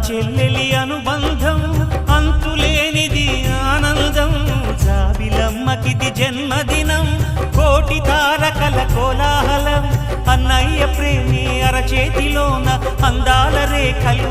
చెల్లెలి అనుబంధం అంతులేనిది ఆనందం జాబిలమ్మకిది జన్మదినం కోటి తారకల కోలాహలం అన్నయ్య ప్రేమి అరచేతిలోన అందాల రేఖలు